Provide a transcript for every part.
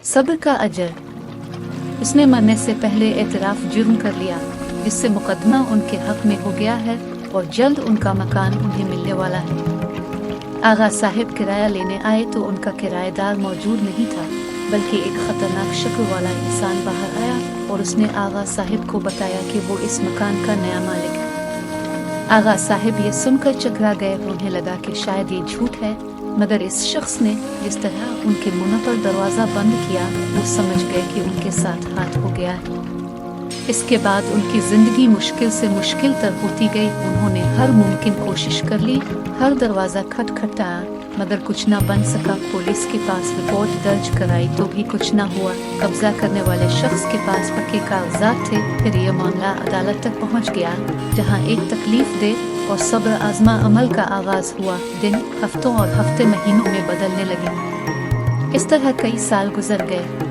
सब्र का अजर। उसने मरने से पहले एतराफ़ जुर्म कर लिया, जिससे मुकदमा उनके हक में हो गया है और जल्द उनका मकान उन्हें मिलने वाला है। आगा साहिब किराया लेने आए तो उनका किराएदार मौजूद नहीं था, बल्कि एक खतरनाक शक्ल वाला इंसान बाहर आया और उसने आगा साहिब को बताया कि वो इस मकान का नया मालिक है। आगा साहिब ये सुनकर चकरा गए। उन्हें लगा कि शायद ये झूठ है, मगर इस शख्स ने जिस तरह उनके मुंह पर दरवाज़ा बंद किया, वो समझ गए कि उनके साथ हाथ हो गया है। इसके बाद उनकी ज़िंदगी मुश्किल से मुश्किल तर होती गई। उन्होंने हर मुमकिन कोशिश कर ली, हर दरवाज़ा खटखटाया, मगर कुछ ना बन सका। पुलिस के पास रिपोर्ट दर्ज कराई तो भी कुछ ना हुआ। कब्जा करने वाले शख्स के पास पक्के कागजात थे। फिर ये मामला अदालत तक पहुंच गया, जहां एक तकलीफ दे और सब्र आजमा अमल का आगाज हुआ। दिन हफ्तों और हफ्ते महीनों में बदलने लगे। इस तरह कई साल गुजर गए।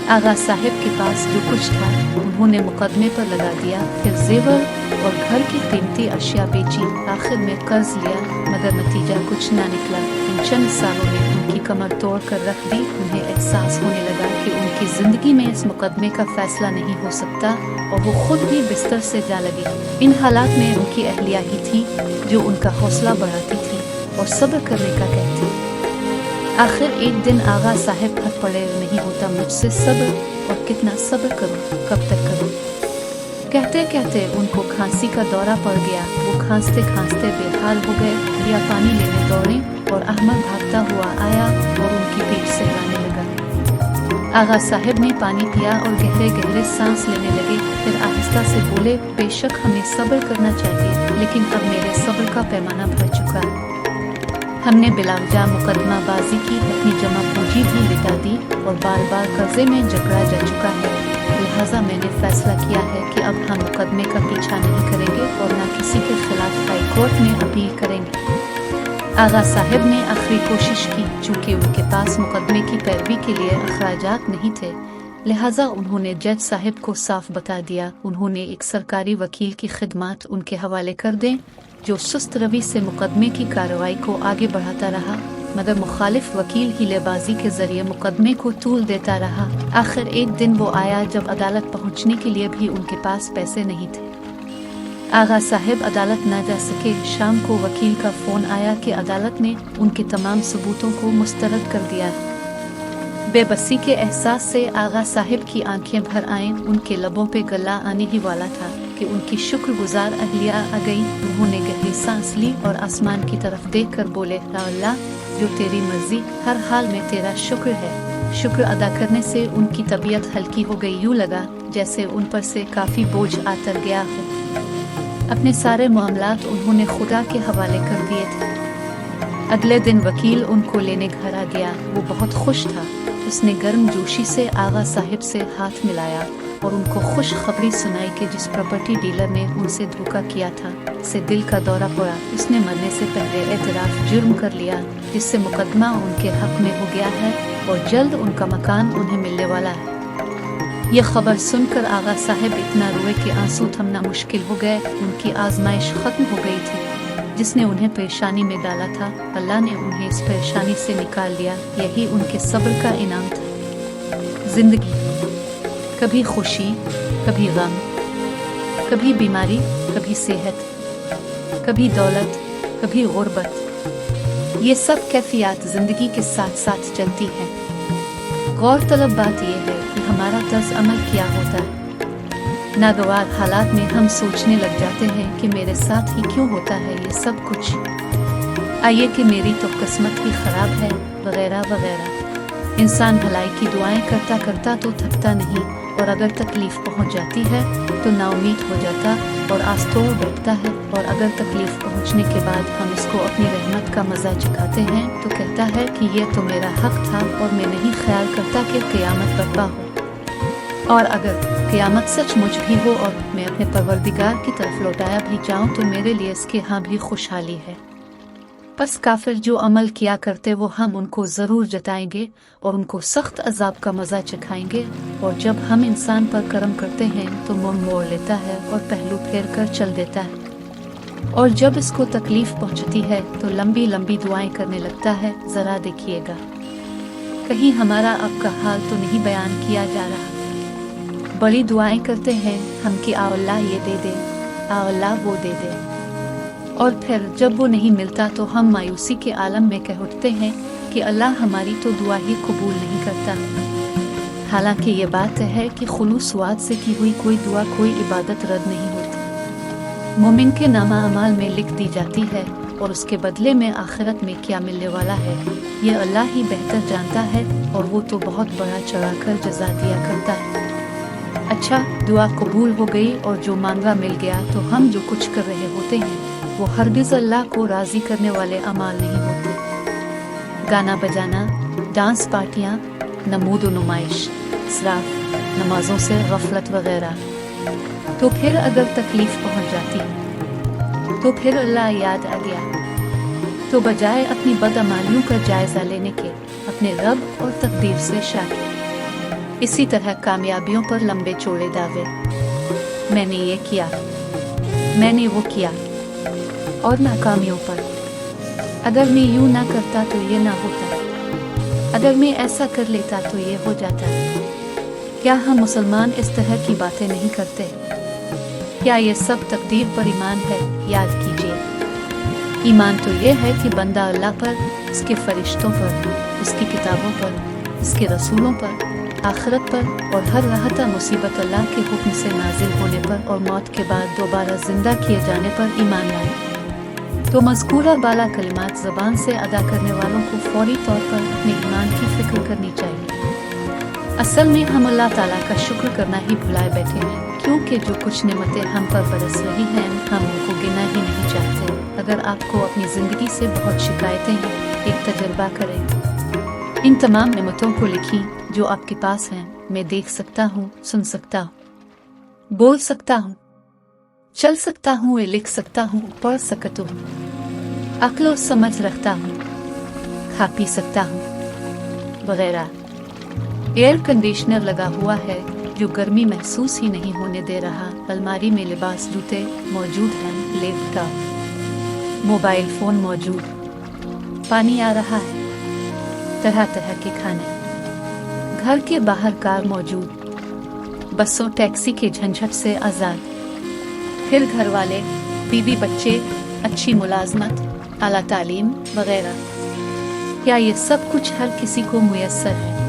आगा साहिब के पास जो कुछ था उन्होंने मुकदमे पर लगा दिया, फिर जेवर और घर की कीमती अशिया बेची, आखिर में कर्ज लिया, मगर नतीजा कुछ ना निकला। इन चंद सालों में उनकी कमर तोड़ कर रख दी। उन्हें एहसास होने लगा कि उनकी जिंदगी में इस मुकदमे का फैसला नहीं हो सकता और वो खुद भी बिस्तर से जा लगी। इन हालात में उनकी अहलिया ही थी जो उनका हौसला बढ़ाती थी और सब्र करने का कहती। आखिर एक दिन आगा साहिब थक पड़े, नहीं होता मुझसे सब्र, और कितना सब्र करूं, कब तक करूं। कहते कहते उनको खांसी का दौरा पड़ गया। वो खांसते खांसते बेहाल हो गए। या पानी लेने दौड़े और अहमद भागता हुआ आया और उनकी पीठ सहलाने लगा। आगा साहिब ने पानी पिया और गहरे गहरे सांस लेने लगे। फिर आहिस्ता से बोले, बेशक हमें सब्र करना चाहिए, लेकिन अब मेरे सब्र का पैमाना भर चुका है। हमने बिलावजा मुकदमाबाजी की, अपनी जमा पूंजी भी लिटा दी और बार बार कर्जे में जकड़ा जा चुका है। लिहाजा मैंने फैसला किया है कि अब हम मुकदमे का पीछा नहीं करेंगे और न किसी के खिलाफ हाई कोर्ट में अपील करेंगे। आगा साहिब ने आखिरी कोशिश की। चूँकि उनके पास मुकदमे की पैरवी के लिए अखराजात नहीं थे, लिहाजा उन्होंने जज साहिब को साफ बता दिया उन्होंने एक सरकारी वकील की खिदमात उनके हवाले कर दें, जो सुस्त रवि से मुकदमे की कार्रवाई को आगे बढ़ाता रहा, मगर मुखालिफ वकील हीलेबाजी के जरिए मुकदमे को तूल देता रहा। आखिर एक दिन वो आया जब अदालत पहुंचने के लिए भी उनके पास पैसे नहीं थे। आगा साहिब अदालत न जा सके। शाम को वकील का फोन आया कि अदालत ने उनके तमाम सबूतों को मुस्तरद कर दिया है। बेबसी के एहसास से आगा साहिब की आंखें भर आईं। उनके लबों पे गला आने ही वाला था कि उनकी शुक्रगुजार अहलिया आ गई। उन्होंने गहरी सांस ली और आसमान की तरफ देखकर बोले, अल्लाह, जो तेरी मर्जी, हर हाल में तेरा शुक्र है। शुक्र अदा करने से उनकी तबीयत हल्की हो गई। यूं लगा जैसे उन पर से काफी बोझ आतर गया हो। अपने सारे मामलात उन्होंने खुदा के हवाले कर दिए थे। अगले दिन वकील उनको लेने घर आ गया। वो बहुत खुश था। उसने गर्म जोशी से आगा साहिब से हाथ मिलाया और उनको खुश खबरी सुनाई कि जिस प्रॉपर्टी डीलर ने उनसे धोखा किया था, से दिल का दौरा पड़ा। उसने मरने से पहले एतराफ़ जुर्म कर लिया, जिससे मुकदमा उनके हक में हो गया है और जल्द उनका मकान उन्हें मिलने वाला है। यह खबर सुनकर आगा साहिब इतना रोए कि आंसू थमना मुश्किल हो गए। उनकी आजमाइश खत्म हो गई थी जिसने उन्हें परेशानी में डाला था। अल्लाह ने उन्हें इस परेशानी से निकाल लिया। यही उनके सब्र का इनाम था। जिंदगी कभी खुशी, कभी गम, कभी बीमारी, कभी सेहत, कभी दौलत, कभी गुर्बत, ये सब कैफियत जिंदगी के साथ साथ चलती है। गौरतलब बात यह है कि हमारा तर्ज अमल क्या होता है। नागवार हालात में हम सोचने लग जाते हैं कि मेरे साथ ही क्यों होता है ये सब कुछ, आइए कि मेरी तो किस्मत ही खराब है, वगैरह वगैरह। इंसान भलाई की दुआएं करता करता तो थकता नहीं, और अगर तकलीफ पहुंच जाती है तो नाउमीद हो जाता और आस तोड़ बैठता है। और अगर तकलीफ पहुंचने के बाद हम इसको अपनी रहमत का मजा चखाते हैं तो कहता है कि यह तो मेरा हक था और मैं नहीं ख्याल करता कि क़यामत बर्पा हो। और अगर क़यामत सचमुच भी हो और मैं अपने परवरदिगार की तरफ लौटाया भी जाऊं तो मेरे लिए इसके यहाँ भी खुशहाली है। बस काफिर जो अमल किया करते वो हम उनको ज़रूर जताएंगे और उनको सख्त अजाब का मज़ा चखाएंगे। और जब हम इंसान पर करम करते हैं तो मुंह मोड़ लेता है और पहलू फेर कर चल देता है। और जब इसको तकलीफ पहुंचती है तो लंबी लंबी दुआएं करने लगता है। ज़रा देखिएगा, कहीं हमारा अब का हाल तो नहीं बयान किया जा रहा। बड़ी दुआएं करते हैं हम कि आ अल्लाह ये दे दे, आ अल्लाह वो दे दे, और फिर जब वो नहीं मिलता तो हम मायूसी के आलम में कह उठते हैं कि अल्लाह हमारी तो दुआ ही कबूल नहीं करता। हालांकि ये बात है कि खुलूस वाद से की हुई कोई दुआ, कोई इबादत रद्द नहीं होती। मोमिन के नामा अमाल में लिख दी जाती है और उसके बदले में आखिरत में क्या मिलने वाला है ये अल्लाह ही बेहतर जानता है, और वो तो बहुत बड़ा चढ़ाकर जजा दिया करता है। अच्छा, दुआ कबूल हो गई और जो मांगा मिल गया, तो हम जो कुछ कर रहे होते हैं वो हरगिज़ अल्लाह को राज़ी करने वाले अमाल नहीं होते। गाना बजाना, डांस पार्टियाँ, नमूद व नुमाइश, इसराफ, नमाजों से गफलत वगैरह। तो फिर अगर तकलीफ पहुँच जाती है तो फिर अल्लाह याद आ गया, तो बजाय अपनी बदअमालियों का जायजा लेने के अपने रब और तकदीर से शाकिर। इसी तरह कामयाबियों पर लंबे चौड़े दावे, मैंने ये किया, मैंने वो किया, और नाकामियों पर, अगर मैं यूं ना करता तो ये ना होता, अगर मैं ऐसा कर लेता तो ये हो जाता। क्या हम मुसलमान इस तरह की बातें नहीं करते? क्या ये सब तकदीर पर ईमान है? याद कीजिए, ईमान तो ये है कि बंदा अल्लाह पर, उसके फरिश्तों पर, उसकी किताबों पर, उसके रसूलों पर, आखिरत पर और हर राहता मुसीबत अल्लाह के हुक्म से नाजिल होने पर और मौत के बाद दोबारा जिंदा किए जाने पर ईमान लाए। तो मज़कूरा बाला कलिमात ज़बान से अदा करने वालों को फौरी तौर पर अपने ईमान की फिक्र करनी चाहिए। असल में हम अल्लाह ताला का शुक्र करना ही भुलाए बैठे हैं, क्योंकि जो कुछ नेमतें हम पर बरस रही हैं हम उनको गिना ही नहीं चाहते। अगर आपको अपनी ज़िंदगी से बहुत शिकायतें हैं, एक तजर्बा करें, इन तमाम नेमतों को लिखी जो आपके पास हैं। मैं देख सकता हूँ, सुन सकता हूँ, बोल सकता हूँ, चल सकता हूँ, लिख सकता हूँ, पढ़ सकता हूँ, अक्ल समझ रखता हूँ, खा पी सकता हूँ वगैरह। एयर कंडीशनर लगा हुआ है जो गर्मी महसूस ही नहीं होने दे रहा। अलमारी में लिबास, जूते मौजूद हैं, लैपटॉप, मोबाइल फ़ोन मौजूद, पानी आ रहा है, तरह तरह के खाने, घर के बाहर कार मौजूद, बसों टैक्सी के झंझट से आज़ाद, फिर घर वाले, बीवी बच्चे, अच्छी मुलाजमत, आला तालीम वगैरह। क्या ये सब कुछ हर किसी को मुयस्सर है?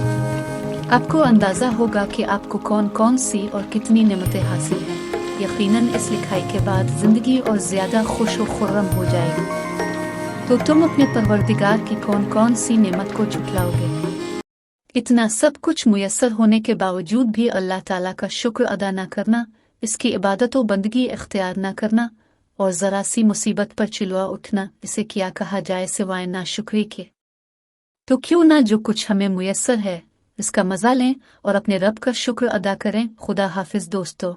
आपको अंदाज़ा होगा कि आपको कौन कौन सी और कितनी नेमतें हासिल हैं। यकीनन इस लिखाई के बाद ज़िंदगी और ज़्यादा खुश व खुर्रम हो जाएगी। तो तुम अपने परवरदिगार की कौन कौन सी नेमत को झुठलाओगे? इतना सब कुछ मुयस्सर होने के बावजूद भी अल्लाह ताला का शुक्र अदा न करना, इसकी इबादत व बंदगी इख्तियार न करना और ज़रा सी मुसीबत पर चिल्ला उठना, इसे क्या कहा जाए सिवाय नाशुक्री के? तो क्यों ना जो कुछ हमें मुयस्सर है इसका मज़ा लें और अपने रब का शुक्र अदा करें। खुदा हाफिज़ दोस्तों।